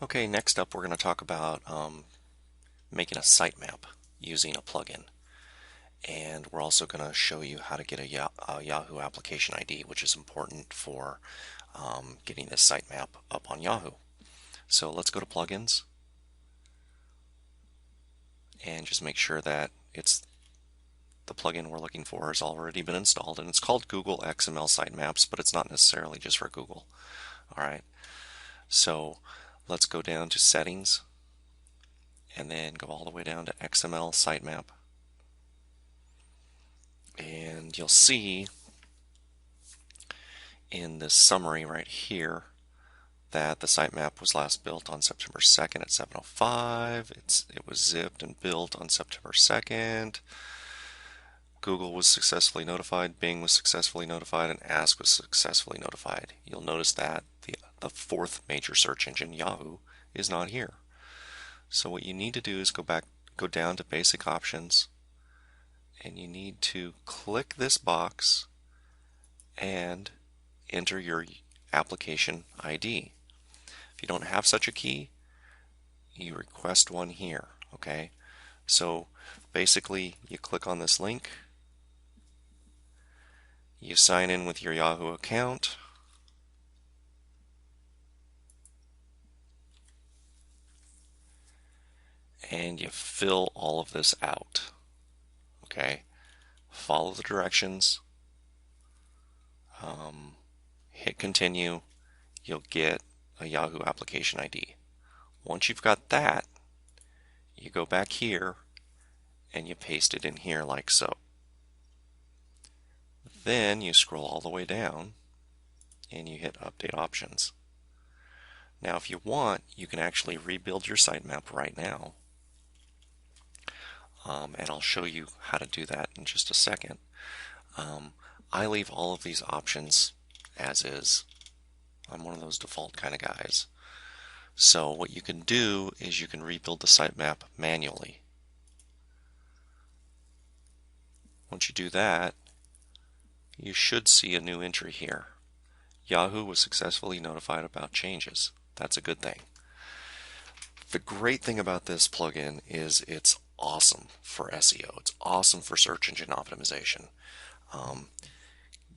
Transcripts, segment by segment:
Okay, next up we're going to talk about making a sitemap using a plugin. And we're also going to show you how to get a Yahoo application ID, which is important for getting this sitemap up on Yahoo. So let's go to plugins and just make sure that the plugin we're looking for has already been installed, and it's called Google XML Sitemaps, but it's not necessarily just for Google. Alright, so let's go down to settings and then go all the way down to XML sitemap. And you'll see in this summary right here that the sitemap was last built on September 2nd at 7:05. It was zipped and built on September 2nd. Google was successfully notified, Bing was successfully notified, and Ask was successfully notified. You'll notice that the fourth major search engine, Yahoo, is not here. So what you need to do is go down to Basic Options, and you need to click this box and enter your application ID. If you don't have such a key, you request one here. Okay, so basically you click on this link, you sign in with your Yahoo account, and you fill all of this out. Okay, follow the directions, hit continue, you'll get a Yahoo application ID. Once you've got that, you go back here and you paste it in here like so. Then you scroll all the way down and you hit Update Options. Now if you want, you can actually rebuild your sitemap right now. And I'll show you how to do that in just a second. I leave all of these options as is. I'm one of those default kind of guys. So what you can do is you can rebuild the sitemap manually. Once you do that, you should see a new entry here. Yahoo was successfully notified about changes. That's a good thing. The great thing about this plugin is it's awesome for SEO. It's awesome for search engine optimization.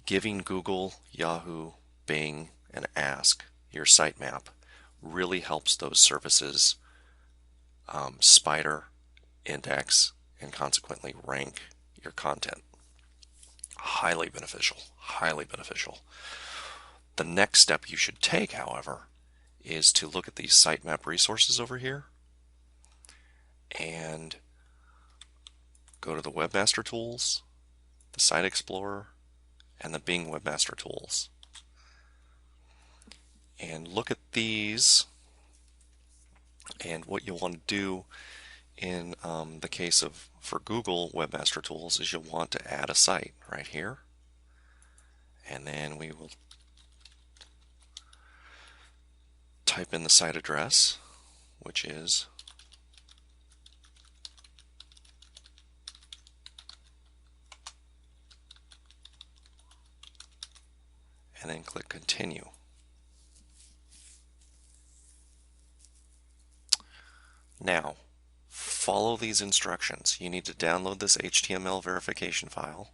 Giving Google, Yahoo, Bing, and Ask your sitemap really helps those services spider, index, and consequently rank your content. Highly beneficial, highly beneficial. The next step you should take, however, is to look at these sitemap resources over here and go to the Webmaster Tools, the Site Explorer, and the Bing Webmaster Tools. And look at these, and what you'll want to do in the case for Google Webmaster Tools is you'll want to add a site right here, and then we will type in the site address, which is and then click continue. Now, follow these instructions. You need to download this HTML verification file.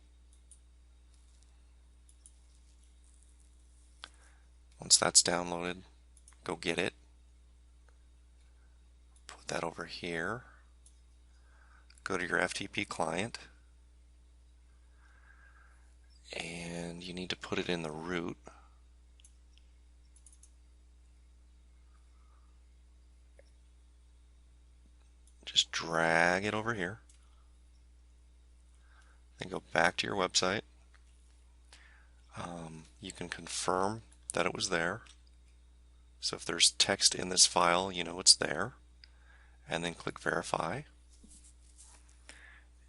Once that's downloaded, go get it. Put that over here. Go to your FTP client. And you need to put it in the root. Just drag it over here. Then go back to your website. You can confirm that it was there. So if there's text in this file, you know it's there. And then click verify.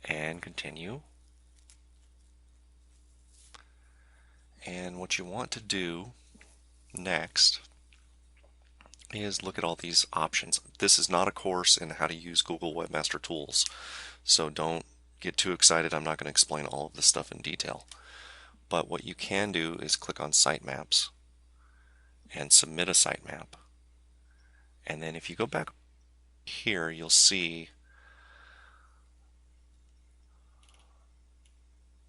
And continue. And what you want to do next is look at all these options. This is not a course in how to use Google Webmaster Tools, so don't get too excited. I'm not going to explain all of this stuff in detail. But what you can do is click on Sitemaps and submit a sitemap. And then if you go back here, you'll see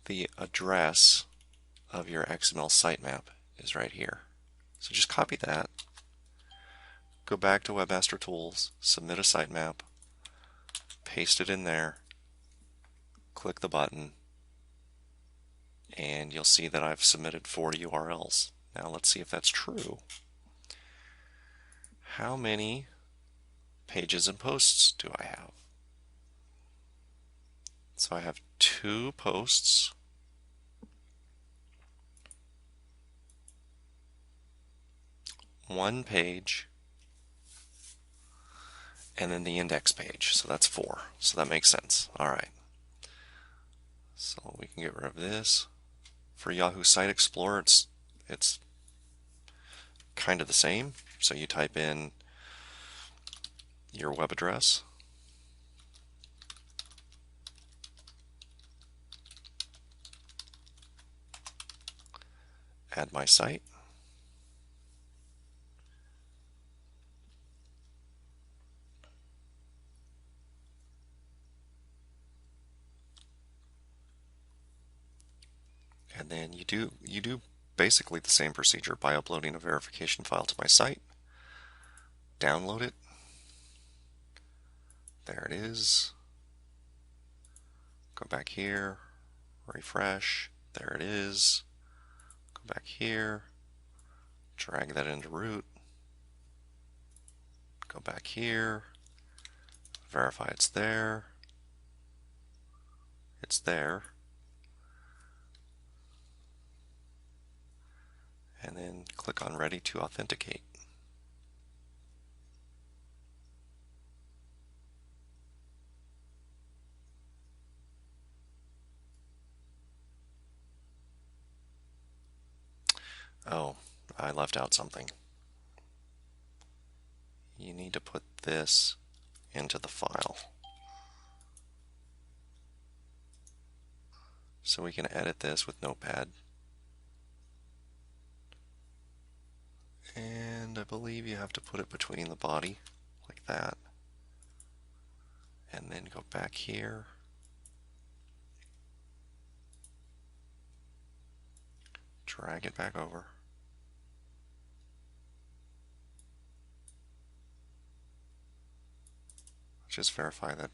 the address of your XML sitemap is right here. So just copy that, go back to Webmaster Tools, submit a sitemap, paste it in there, click the button, and you'll see that I've submitted 4 URLs. Now let's see if that's true. How many pages and posts do I have? So I have 2 posts, 1 page, and then the index page. So that's 4. So that makes sense. All right. So we can get rid of this. For Yahoo Site Explorer, it's kind of the same. So you type in your web address, add my site, and then you do basically the same procedure by uploading a verification file to my site, download it, there it is, go back here, refresh, there it is, go back here, drag that into root, go back here, verify it's there, and then click on Ready to Authenticate. Oh, I left out something. You need to put this into the file. So we can edit this with Notepad. And I believe you have to put it between the body, like that. And then go back here. Drag it back over. Just verify that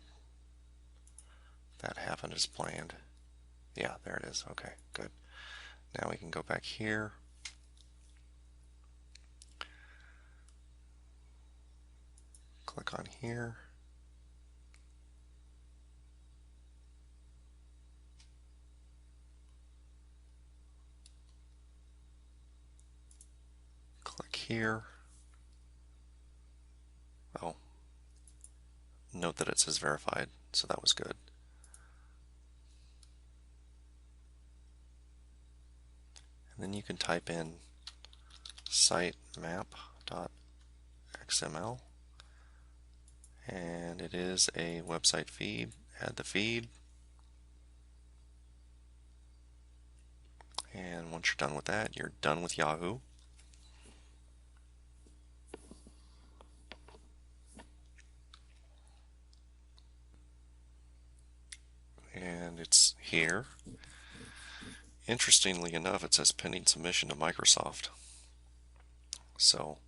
that happened as planned. Yeah, there it is. Okay, good. Now we can go back here. Click on here. Click here. Oh, note that it says verified, so that was good. And then you can type in sitemap.xml, and it is a website feed. Add the feed, and once you're done with that, you're done with Yahoo. And it's here. Interestingly enough, it says pending submission to Microsoft. So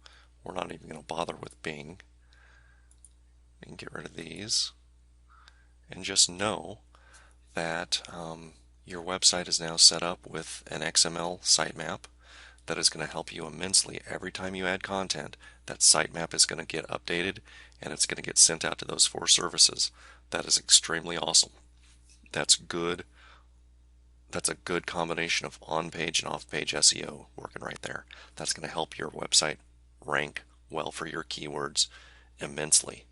we're not even going to bother with Bing. We can get rid of these. And just know that your website is now set up with an XML sitemap that is going to help you immensely. Every time you add content, that sitemap is going to get updated and it's going to get sent out to those 4 services. That is extremely awesome. That's good. That's a good combination of on-page and off-page SEO working right there. That's going to help your website rank well for your keywords immensely.